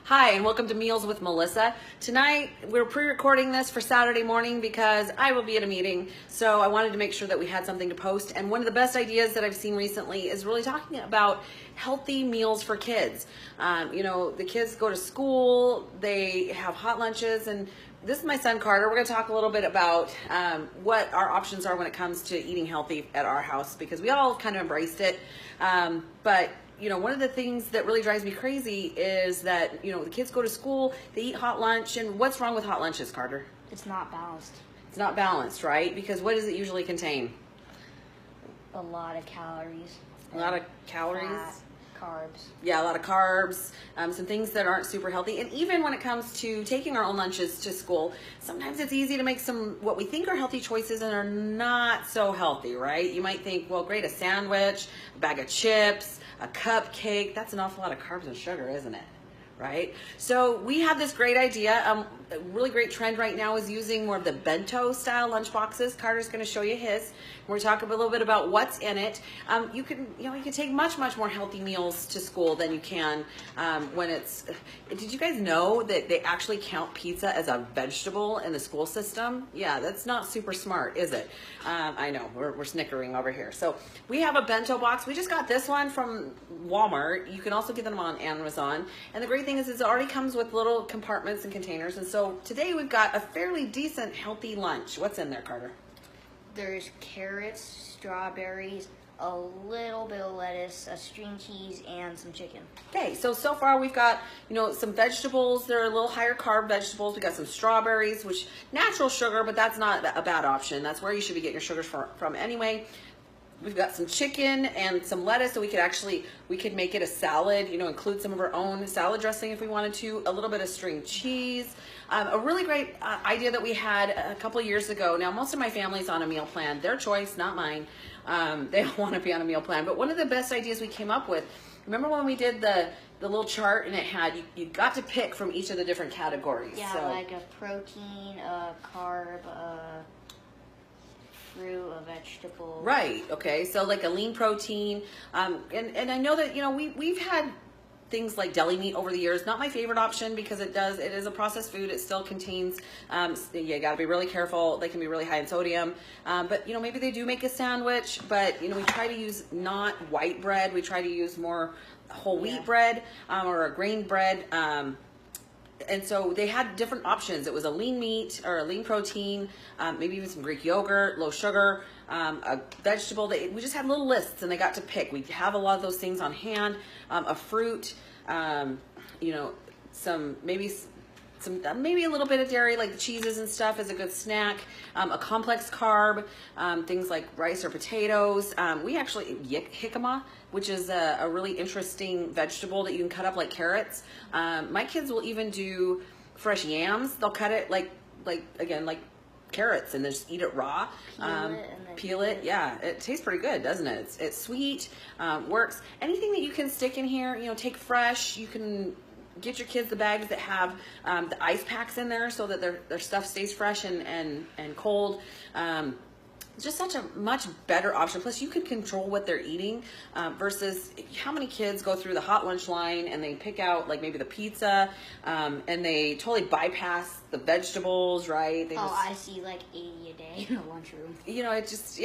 Hi, and welcome to Meals with Melissa. Tonight, we're pre-recording this for Saturday morning because I will be at a meeting, so I wanted to make sure that we had something to post. And one of the best ideas that I've seen recently is really talking about healthy meals for kids. The kids go to school, they have hot lunches, and this is my son Carter. We're going to talk a little bit about what our options are when it comes to eating healthy at our house, because we all kind of embraced it. But one of the things that really drives me crazy is that, the kids go to school, they eat hot lunch, and what's wrong with hot lunches, Carter? It's not balanced. It's not balanced, right? Because what does it usually contain? A lot of calories. A lot of calories? Fat, carbs. Yeah, a lot of carbs, some things that aren't super healthy. And even when it comes to taking our own lunches to school, sometimes it's easy to make some what we think are healthy choices and are not so healthy, right? You might think, well, great, a sandwich, a bag of chips, a cupcake. That's an awful lot of carbs and sugar, isn't it? Right? So we have this great idea. A really great trend right now is using more of the bento style lunch boxes. Carter's going to show you his. We're talking a little bit about what's in it. You can take much more healthy meals to school than you can when it's. Did you guys know that they actually count pizza as a vegetable in the school system? Yeah, that's not super smart, is it? I know, we're snickering over here. So we have a bento box. We just got this one from Walmart. You can also get them on Amazon. And the great thing is it already comes with little compartments and containers. And so today we've got a fairly decent healthy lunch. What's in there, Carter? There's carrots, strawberries, a little bit of lettuce, a string cheese, and some chicken. Okay, so far we've got, some vegetables. They're a little higher carb vegetables. We got some strawberries, which natural sugar, but that's not a bad option. That's where you should be getting your sugars from anyway. We've got some chicken and some lettuce, so we could make it a salad, include some of our own salad dressing if we wanted to, a little bit of string cheese. A really great idea that we had a couple of years ago. Now, most of my family's on a meal plan. Their choice, not mine. They don't want to be on a meal plan. But one of the best ideas we came up with, remember when we did the little chart and it had, you got to pick from each of the different categories. Yeah, so, like a protein, a carb, a fruit, a vegetable. Right, okay, so like a lean protein. And I know that, we've had things like deli meat over the years. Not my favorite option because it is a processed food. It still contains, you gotta be really careful. They can be really high in sodium. But maybe they do make a sandwich, but we try to use not white bread. We try to use more whole wheat bread or a grain bread. And so they had different options. It was a lean meat or a lean protein, maybe even some Greek yogurt, low sugar, a vegetable. We just had little lists and they got to pick. We have a lot of those things on hand. A fruit, maybe a little bit of dairy, like the cheeses and stuff is a good snack. A complex carb, things like rice or potatoes. We actually, jicama, which is a really interesting vegetable that you can cut up like carrots. My kids will even do fresh yams. They'll cut it like carrots and just eat it raw. Peel it. Yeah, it tastes pretty good, doesn't it? It's sweet, works. Anything that you can stick in here, take fresh. You can get your kids the bags that have the ice packs in there so that their stuff stays fresh and cold. It's just such a much better option. Plus, you can control what they're eating versus how many kids go through the hot lunch line and they pick out like maybe the pizza and they totally bypass the vegetables, right? I see like 80 a day in the lunchroom. It just,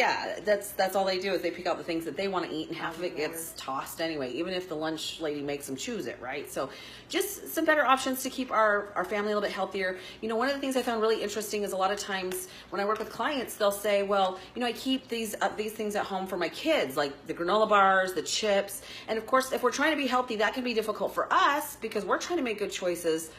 that's all they do is they pick out the things that they want to eat and half of it gets tossed anyway, even if the lunch lady makes them choose it, right? So just some better options to keep our family a little bit healthier. One of the things I found really interesting is a lot of times when I work with clients, they'll say, well, I keep these things at home for my kids, like the granola bars, the chips. And of course, if we're trying to be healthy, that can be difficult for us because we're trying to make good choices.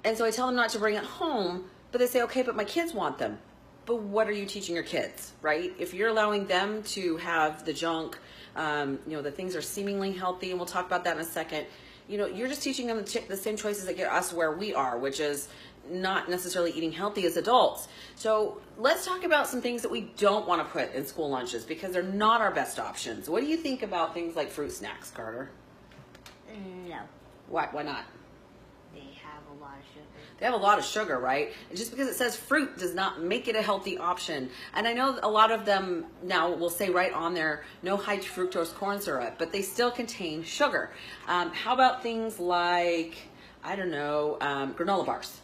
And so I tell them not to bring it home, but they say, okay, but my kids want them. But what are you teaching your kids, right? If you're allowing them to have the junk, the things are seemingly healthy, and we'll talk about that in a second. You're just teaching them the same choices that get us where we are, which is not necessarily eating healthy as adults. So let's talk about some things that we don't want to put in school lunches because they're not our best options. What do you think about things like fruit snacks, Carter? No. Why not? They have a lot of sugar. They have a lot of sugar, right? And just because it says fruit does not make it a healthy option. And I know a lot of them now will say right on there, no high fructose corn syrup, but they still contain sugar. How about things like I don't know, granola bars.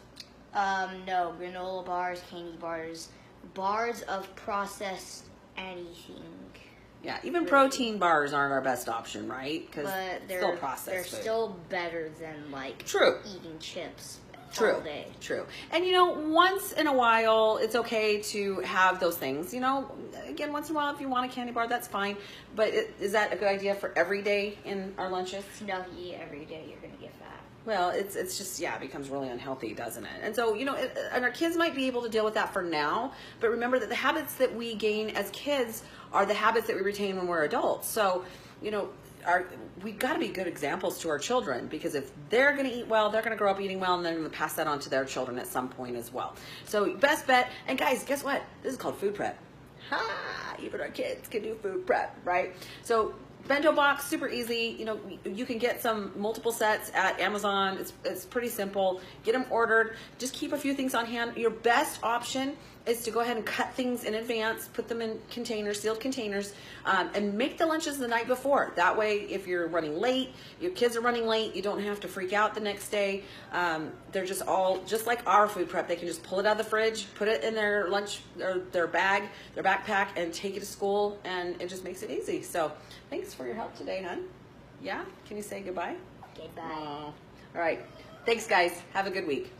No, granola bars, candy bars, bars of processed anything. Yeah, even Really. protein bars aren't our best option, right? Because But still processed they're food. still better than like True. eating chips True. all day. True. And you know, once in a while, it's okay to have those things. You know, again, once in a while, if you want a candy bar, that's fine. But is that a good idea for every day in our lunches? No, if you eat every day, you're gonna get fat. Well, it's just, yeah, it becomes really unhealthy, doesn't it? And so, you know, and our kids might be able to deal with that for now, but remember that the habits that we gain as kids are the habits that we retain when we're adults. So, you know, we've got to be good examples to our children, because if they're going to eat well, they're going to grow up eating well, and they're going to pass that on to their children at some point as well. So best bet, and guys, guess what? This is called food prep. Ha! Even our kids can do food prep, right? So bento box, super easy. You know, you can get some multiple sets at Amazon. It's pretty simple. Get them ordered. Just keep a few things on hand. Your best option is to go ahead and cut things in advance, put them in containers, sealed containers, and make the lunches the night before. That way, if you're running late, your kids are running late, you don't have to freak out the next day. They're just all, just like our food prep, they can just pull it out of the fridge, put it in their lunch, or their bag, their backpack, and take it to school, and it just makes it easy. So thanks for your help today, hon. Yeah? Can you say goodbye? Goodbye. All right. Thanks, guys. Have a good week.